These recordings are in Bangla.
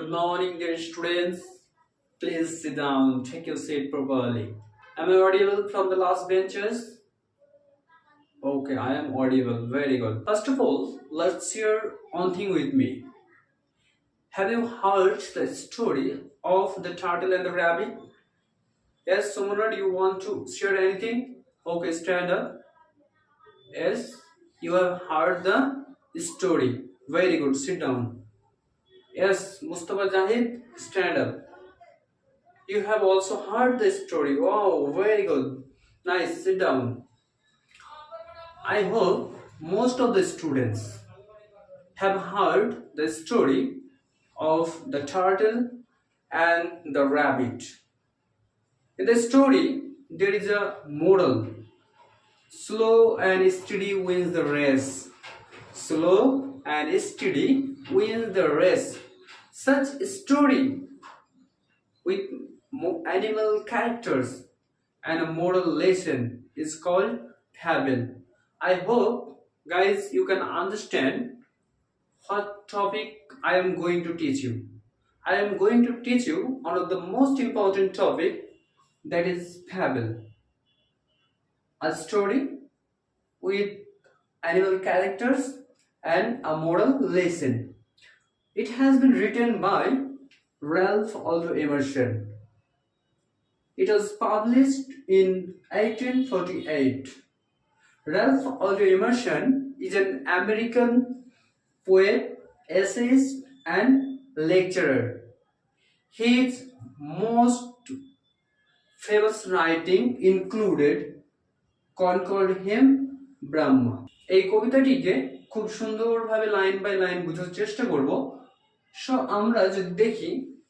Good morning, dear students. Please sit down, take your seat properly. Am I audible from the last benches? Okay, I am audible. Very good. First of all, let's share one thing with me. Have you heard the story of the turtle and the rabbit? Yes, Sumana, do you want to share anything? Okay, stand up. Yes, you have heard the story. Very good. Sit down. Yes, Mustafa Jahid, stand up. You have also heard the story. Wow, very good. Nice, sit down. I hope most of the students have heard the story of the turtle and the rabbit. In the story, there is a moral. Slow and steady wins the race. Slow and steady wins the race. Such story with animal characters and a moral lesson is called fable. I hope guys you can understand what topic I am going to teach you. I am going to teach you one of the most important topic, that is fable. A story with animal characters and a moral lesson. It has been written by Ralph Waldo Emerson. It was published in 1848. Ralph Waldo Emerson is an American poet, essayist, and lecturer. His most famous writing included Concord Hymn, Brahma. এই কবিতাটিকে খুব সুন্দরভাবে লাইন বাই লাইন বোঝার চেষ্টা করব। আমরা যদি দেখি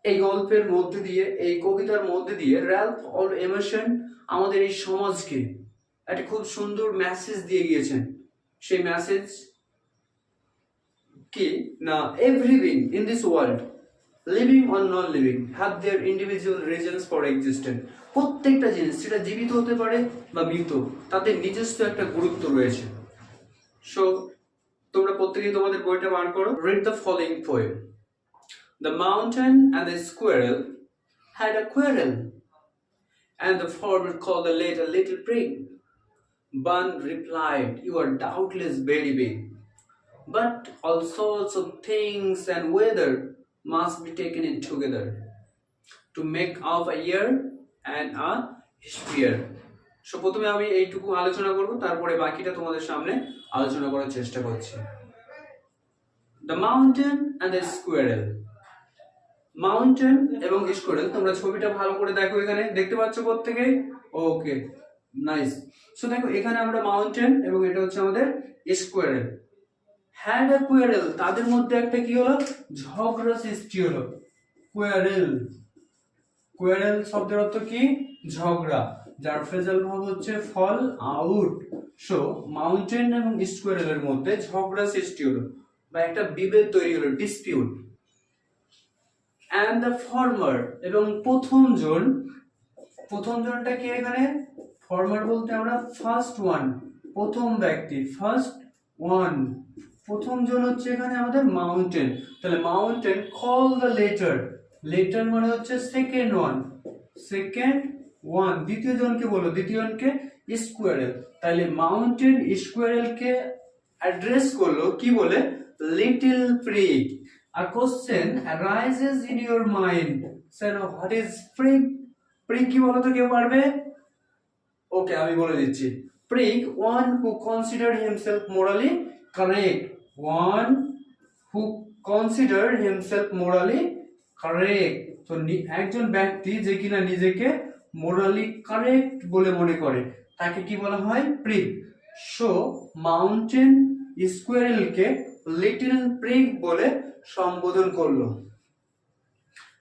এই গল্পের মধ্যে দিয়ে, এই কবিতার মধ্যে দিয়ে র্যালফ ওয়ালডো এমারসন আমাদের এই সমাজকে একটা খুব সুন্দর মেসেজ দিয়ে গিয়েছেন। সেই মেসেজ কি না, everything in this world, living or not living, have their individual reasons for existence. প্রত্যেকটা জিনিস, সেটা জীবিত হতে পারে বা মৃত, তাদের নিজস্ব একটা গুরুত্ব রয়েছে। সো তোমরা প্রত্যেকেই তোমাদের বইটা বার করো। Read the following poem. The mountain and the squirrel had a quarrel, and the farmer called the latter little prig. One replied, "You are doubtless very big, but all sorts of things and weather must be taken in together to make up a year and a sphere." So প্রথমে আমি এইটুকু আলোচনা করব, তারপরে বাকিটা তোমাদের সামনে আলোচনা করার চেষ্টা করছি। The mountain and the squirrel. Mountain এবং স্কোয়ারেল, তোমরা ছবিটা ভালো করে দেখো, এখানে দেখতে পাচ্ছ প্রত্যেকেই? ওকে, নাইস। সো দেখো এখানে আমরা মাউন্টেন এবং এটা হচ্ছে আমাদের স্কোয়ারেল। হ্যাড আ কোয়ারেল, তাদের মধ্যে একটা কি হলো, ঝগড়া সৃষ্টি হলো। কোয়ারেল, কোয়ারেল শব্দের অর্থ কি? ঝগড়া, যার ফ্রেজাল ভাব হচ্ছে ফল আউট। সো মাউন্টেন এবং স্কোয়ারেলের মধ্যে ঝগড়া সৃষ্টি হলো বা একটা বিভেদ তৈরি হলো, ডিসপিউট। and the farmer, এবং প্রথম জনটা কি এখানে? farmer বলতে আমরা ফার্স্ট ওয়ান, প্রথম ব্যক্তি, ফার্স্ট ওয়ান। প্রথম জন হচ্ছে এখানে আমাদের মাউন্টেন। তাহলে মাউন্টেন কল দ্য লেটার মানে হচ্ছে সেকেন্ড ওয়ান। দ্বিতীয় জনকে বলো, দ্বিতীয় জনকে স্কোয়ারেল। তাহলে মাউন্টেন স্কোয়ারেলকে অ্যাড্রেস করলো কি বলে? Little prig. A question arises in your mind. Sir, what is prig? Prig কি বলো তো, কেউ পারবে? ওকে, আমি বলে দিচ্ছি। Prig, one who consider himself morally correct. One who consider himself morally correct. তো একজন ব্যক্তি যে কিনা নিজেকে মোরালি কারেক্ট বলে মনে করে, তাকে কি বলা হয়? প্রিগ। সো মাউন্টেন স্কোয়ারেলকে লিটল প্রিগ বলে সম্বোধন করলো।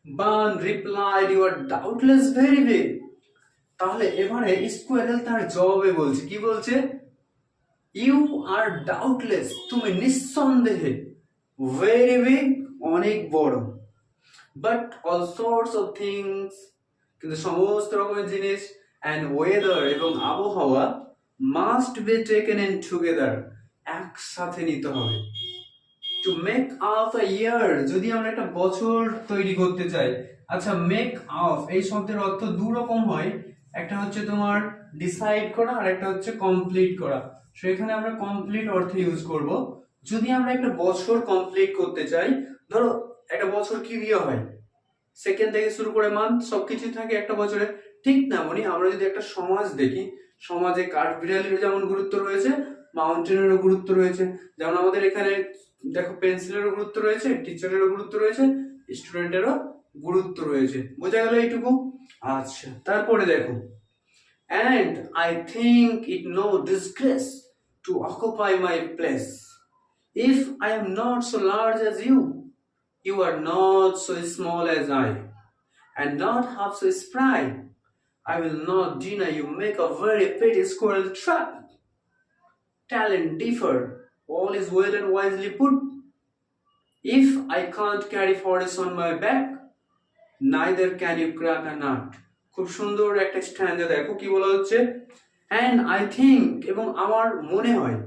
Bun replied, "You are doubtless very big." তাহলে এবারে স্কোয়ারেল তার জবাবে বলছে, কি বলছে? ইউ আর ডাউটলেস, তুমি নিঃসন্দেহে, ভেরি বিগ, অনেক বড়, but all sorts of things, কিন্তু সমস্ত রকমের জিনিস, অ্যান্ড ওয়েদার, এবং আবহাওয়া, must be taken in together, একসাথে নিতে হবে। টু মেক আপ আ ইয়ার, যদি আমরা একটা বছর তৈরি করতে চাই। আচ্ছা, মেক আপ এই শব্দের অর্থ দু রকম হয়, একটা হচ্ছে তোমার ডিসাইড করা আর একটা হচ্ছে কমপ্লিট করা। সো এখানে আমরা কমপ্লিট অর্থে ইউজ করব। যদি আমরা একটা বছর কমপ্লিট করতে চাই, ধরো একটা বছর কি দিয়ে হয়, সেকেন্ড থেকে শুরু করে মান্থ সবকিছু থাকে একটা বছরে, ঠিক না? মানে আমরা যদি একটা সমাজ দেখি, সমাজে কাঠবিড়ালির যেমন গুরুত্ব রয়েছে, মাউন্টেনেরও গুরুত্ব রয়েছে। যেমন আমাদের এখানে দেখো পেন্সিলেরও গুরুত্ব রয়েছে, টিচারেরও গুরুত্ব রয়েছে, স্টুডেন্টেরও গুরুত্ব রয়েছে। বোঝা গেল এইটুকু? আচ্ছা, তারপরে দেখো, and I think it no disgrace to occupy my place. If I am not so large as you, you are not so small as I, and not half so spry. I will not deny you make a very pretty squirrel trap. Talent differ, all is well and wisely put. If I can't carry forest on my back, neither can you crack a nut. খুব সুন্দর একটা স্ট্যান্জা, দেখো কি বলা হচ্ছে, and I think, এবং আমার মনে হয়,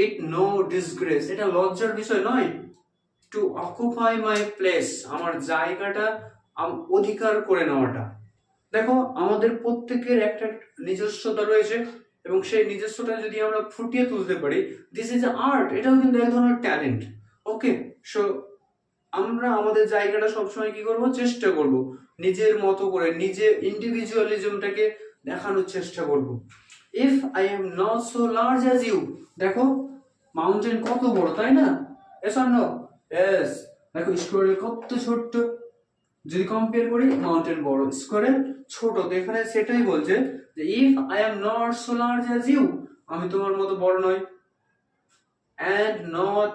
it no disgrace, এটা লজ্জার বিষয় নয়, to occupy my place, আমার জায়গাটা অধিকার করে নেওয়াটা। দেখো আমাদের প্রত্যেকের একটা নিজস্বতা রয়েছে, এবং সেই নিজস্বতা যদি আমরা ফুটিয়ে তুলতে পারি, দিস ইজ আর্ট, এটাও কিন্তু এক ধরনের ট্যালেন্ট। ওকে, সো আমরা আমাদের জায়গাটা সবসময় কি করব, চেষ্টা করব নিজের মতো করে, নিজের ইন্ডিভিজুয়ালিজমটাকে দেখানোর চেষ্টা করব। If I am not so large as you, দেখো মাউন্টেন কত বড়, তাই না? Yes or no? এস। দেখো স্কোয়ারেল কত ছোট্ট, যদি কম্পেয়ার করি মাউন্টেন বড়, স্কোয়ারেল ছোট। তো এখানে সেটাই বলছে যে if I am not so large as you, আমি তোমার মতো বড় নই, and not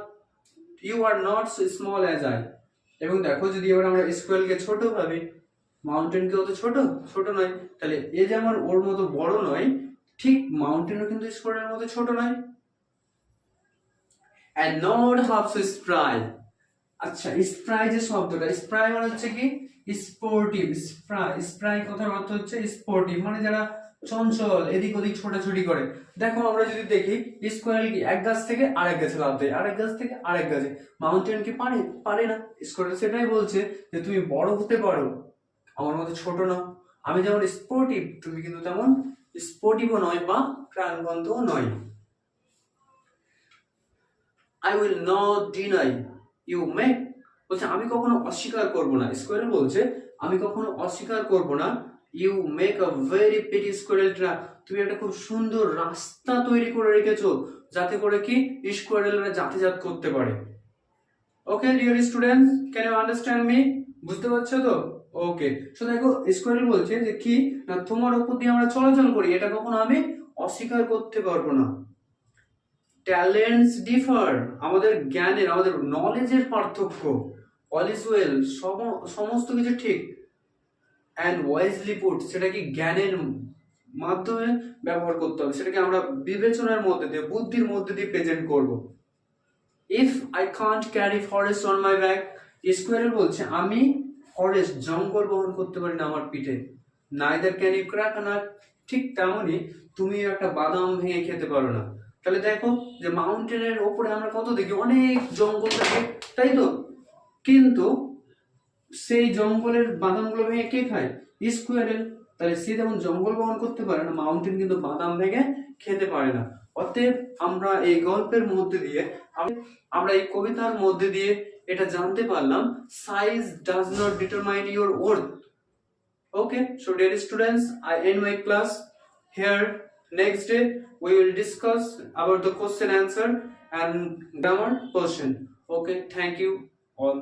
you are not so small as I, এবং দেখো যদি এবার আমরা স্কোয়ারকে ছোট ভাবি, মাউন্টেনকেও তো ছোট ছোট নয়, তাহলে এ যেমন ওর মতো বড় নয়, ঠিক মাউন্টেনও কিন্তু স্কোয়ারের মতো ছোট নয়। and not half so spry. আচ্ছা, স্প্রাই যে শব্দটা, স্প্রাই মানে হচ্ছে কি স্পোর্টিভ। স্প্রাই কথার অর্থ হচ্ছে স্পোর্টিভ, মানে যারা চঞ্চল, এদিক ওদিক ছোটাছুটি করে। দেখো আমরা যদি দেখি স্কোয়ারেল কি এক গাছ থেকে আরেক গাছে লাফ দেয়, আরেক গাছ থেকে আরেক গাছে। মাউন্টেন কি পারে? পারে না। স্কোয়ারেল সেটাই বলছে যে তুমি বড় হতে পারো, আমার মতো ছোট না। আমি যেমন স্পোর্টিভ, তুমি কিন্তু তেমন স্পোর্টিভও নয় বা প্রাণবন্তও নয়। I will not deny you make, বলছে আমি কখনো অস্বীকার করব না, স্কোয়ারেল বলছে আমি কখনো অস্বীকার করব না, you make a very pretty squirrel trap, তুমি একটা খুব সুন্দর রাস্তা তৈরি করে রেখেছো, যাতে করে কি স্কোয়ারেলরা যাতায়াত করতে পারে। Okay dear students, can you understand me? বুঝতে পারছো তো? ওকে, সো দেখো স্কোয়ারেল বলছে যে কি না, তোমার উপর দিয়ে আমরা চলাচল করি, এটা কখনো আমি অস্বীকার করতে পারবো না। ট্যালেন্টস ডিফার, আমাদের জ্ঞানের, আমাদের নলেজের পার্থক্য। অল ইজ ওয়েল, সমস্ত কিছু ঠিক। অ্যান্ড ওয়াইজলি পুট, সেটা কি জ্ঞানের মাধ্যমে ব্যবহার করতে হবে, সেটাকে আমরা বিবেচনার মধ্যে দিয়ে, বুদ্ধির মধ্যে দিয়ে প্রেজেন্ট করব। If I can't carry forest on my back, squirrel বলছে আমি ফরেস্ট, জঙ্গল বহন করতে পারি না আমার পিঠে। Neither can you crack a nut, ঠিক তেমনই তুমি একটা বাদাম ভেঙে খেতে পারো না। তাহলে দেখো যে মাউন্টেনের ওপরে আমরা কত দেখি, অনেক জঙ্গল থাকে, তাই তো? কিন্তু সেই জঙ্গলের বাদামগুলো ভেঙে কে খায়? স্কোয়ারেল। তাহলে সে যেমন জঙ্গল বহন করতে পারে না, মাউন্টেন কিন্তু বাদাম ভেঙে খেতে পারে না। অতএব আমরা এই গল্পের মধ্যে দিয়ে, আমরা এই কবিতার মধ্যে দিয়ে এটা জানতে পারলাম, size does not determine your worth. Okay, so dear students, I end my class here. Next day we will discuss about the question answer and grammar portion. Okay, thank you all.